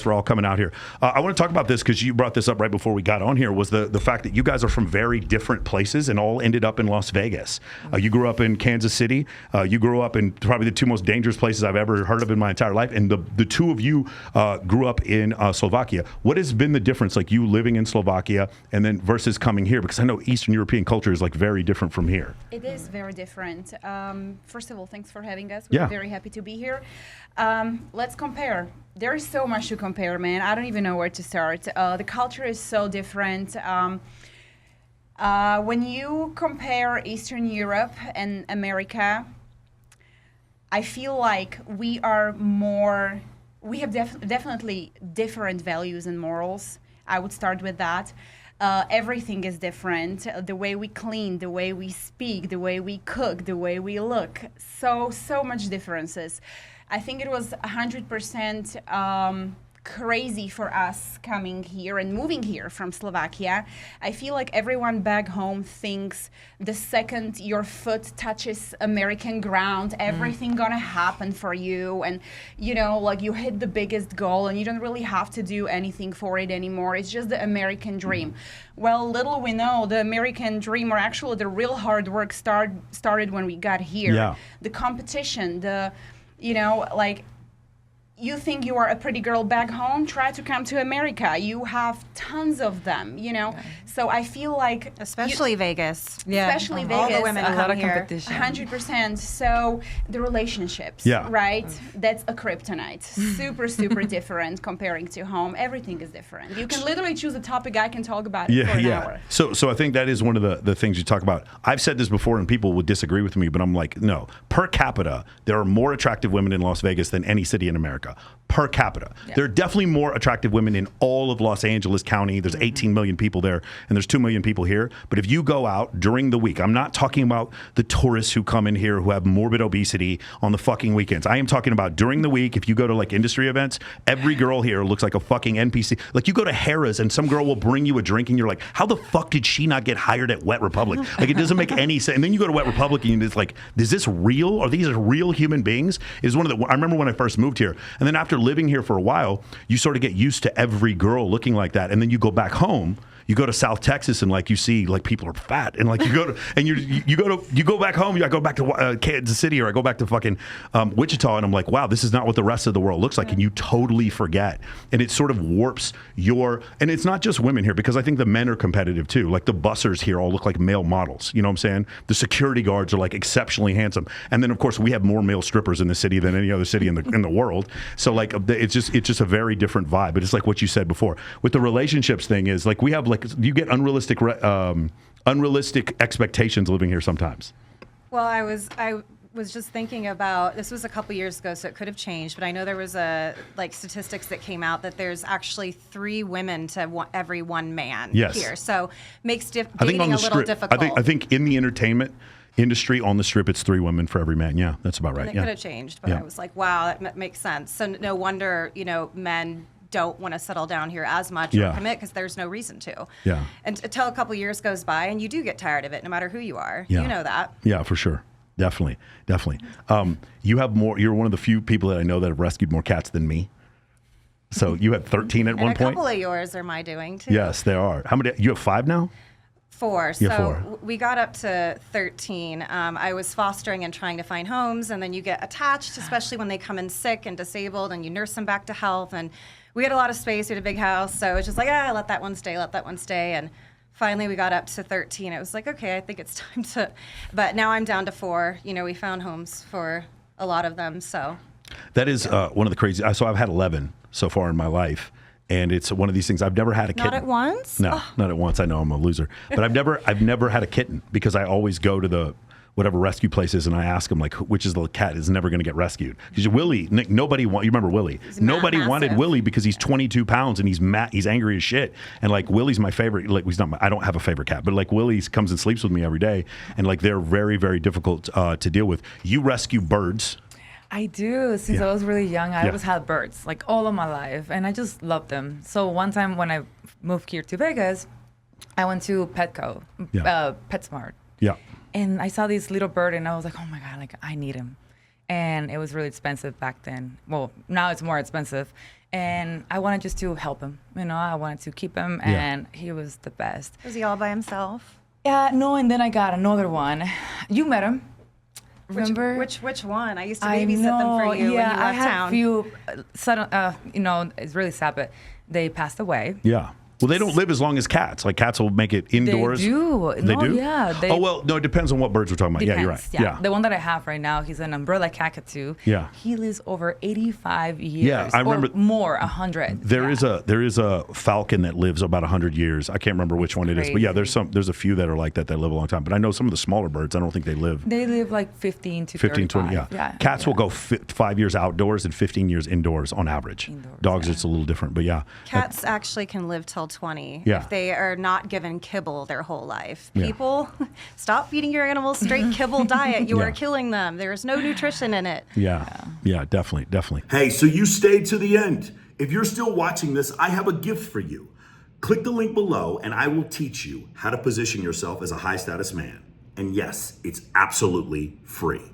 for all coming out here. I want to talk about this because you brought this up right before we got on here, was the fact that you guys are from very different places and all ended up in Las Vegas. You grew up in Kansas City. You grew up in probably the two most dangerous places I've ever heard of in my entire life. And the two of you grew up in Slovakia. What has been the difference, like you living in Slovakia and then versus coming here? Because I know Eastern European culture is like very different from here. It is very different. First of all, thanks for having us. We're very happy to be here. Let's compare. There is so much to compare, man. I don't even know where to start. The culture is so different. When you compare Eastern Europe and America, I feel like we have definitely different values and morals. I would start with that. Everything is different. The way we clean, the way we speak, the way we cook, the way we look. So much differences. I think it was 100% crazy for us coming here and moving here from Slovakia. I feel like everyone back home thinks the second your foot touches American ground, everything gonna happen for you, and you know, like you hit the biggest goal and you don't really have to do anything for it anymore. It's just the American dream. Well, little we know, the American dream, or actually the real hard work started when we got here. Yeah. The competition, like, you think you are a pretty girl back home, try to come to America. You have tons of them, Yeah. So I feel like... Especially Vegas. Yeah. Especially Vegas. All the women come here. 100%. So the relationships, right? That's a kryptonite. Super different comparing to home. Everything is different. You can literally choose a topic. I can talk about it for an hour. So I think that is one of the things you talk about. I've said this before and people would disagree with me, but I'm like, no. Per capita, there are more attractive women in Las Vegas than any city in America. Per capita. Yeah. There are definitely more attractive women in all of Los Angeles County. There's 18 million people there, and there's 2 million people here. But if you go out during the week, I'm not talking about the tourists who come in here who have morbid obesity on the fucking weekends. I am talking about during the week. If you go to like industry events, every girl here looks like a fucking NPC. Like you go to Harrah's and some girl will bring you a drink and you're like, how the fuck did she not get hired at Wet Republic? Like it doesn't make any sense. And then you go to Wet Republic and it's like, is this real? Are these real human beings? Is one of the, I remember when I first moved here, and then after living here for a while, you sort of get used to every girl looking like that, and then you go back home. You go to South Texas and like you see like people are fat, and like you go to and you go back home. I go back to Kansas City, or I go back to fucking Wichita, and I'm like, wow, this is not what the rest of the world looks like, and you totally forget, and it sort of warps your. And it's not just women here, because I think the men are competitive too. Like the bussers here all look like male models. You know what I'm saying? The security guards are like exceptionally handsome, and then of course we have more male strippers in the city than any other city in the world. So like it's just a very different vibe. But it's like what you said before with the relationships thing is like we have like. You get unrealistic expectations living here sometimes. Well, I was just thinking about, this was a couple years ago, so it could have changed, but I know there was statistics that came out that there's actually 3 women to every 1 man here. So makes dating a little difficult. I think in the entertainment industry on the Strip, it's 3 women for every man. Yeah, that's about right. And it could have changed, but I was like, wow, that makes sense. So no wonder, men don't want to settle down here as much or commit, because there's no reason to. Yeah. And until a couple years goes by, and you do get tired of it, no matter who you are. Yeah. You know that. Yeah, for sure. Definitely. You have more. You're one of the few people that I know that have rescued more cats than me. So you had 13 at one point. A couple of yours are my doing too. Yes, they are. How many? You have 5 now? 4. So we got up to 13. I was fostering and trying to find homes, and then you get attached, especially when they come in sick and disabled, and you nurse them back to health. And we had a lot of space. We had a big house, so it's just like, let that one stay. And finally, we got up to 13. It was like, okay, I think it's time to. But now I'm down to 4. We found homes for a lot of them. So that is one of the crazy. So I've had 11 so far in my life. And it's one of these things. I've never had a kitten. Not at once? No, not at once. I know I'm a loser, but I've never had a kitten, because I always go to the whatever rescue places and I ask them like, which is the cat is never going to get rescued. Because Willie, you remember Willie? Nobody wanted Willie because he's 22 pounds and he's angry as shit. And like Willie's my favorite. Like I don't have a favorite cat, but like Willie comes and sleeps with me every day, and like they're very, very difficult to deal with. You rescue birds. I do. Since I was really young, I always had birds, like all of my life, and I just loved them. So one time when I moved here to Vegas, I went to Petco, PetSmart. Yeah. And I saw this little bird, and I was like, oh my God, like I need him. And it was really expensive back then. Well, now it's more expensive. And I wanted just to help him. I wanted to keep him, and he was the best. Was he all by himself? Yeah, no, and then I got another one. You met him. Remember? Which one? I used to babysit them for you when you left I had town. a few sudden, it's really sad, but they passed away. Yeah. Well, they don't live as long as cats. Like cats will make it indoors. They do. They do? Yeah. Oh, well, no, it depends on what birds we're talking about. Yeah, you're right. Yeah. The one that I have right now, he's an umbrella cockatoo. Yeah. He lives over 85 years. Yeah, I remember. Or more, 100. There is a falcon that lives about 100 years. I can't remember which one it is, but yeah, there's a few that are like that live a long time. But I know some of the smaller birds, I don't think they live. They live like 15 to 15, 35. 20, yeah. Cats will go 5 years outdoors and 15 years indoors on average. Dogs, it's a little different, but yeah. Cats actually can live till 20 Yeah. if they are not given kibble their whole life. Yeah. People, stop feeding your animals straight kibble diet. You Yeah. are killing them. There's no nutrition in it. Yeah, definitely. Hey, so you stayed to the end. If you're still watching this, I have a gift for you. Click the link below and I will teach you how to position yourself as a high status man. And yes, it's absolutely free.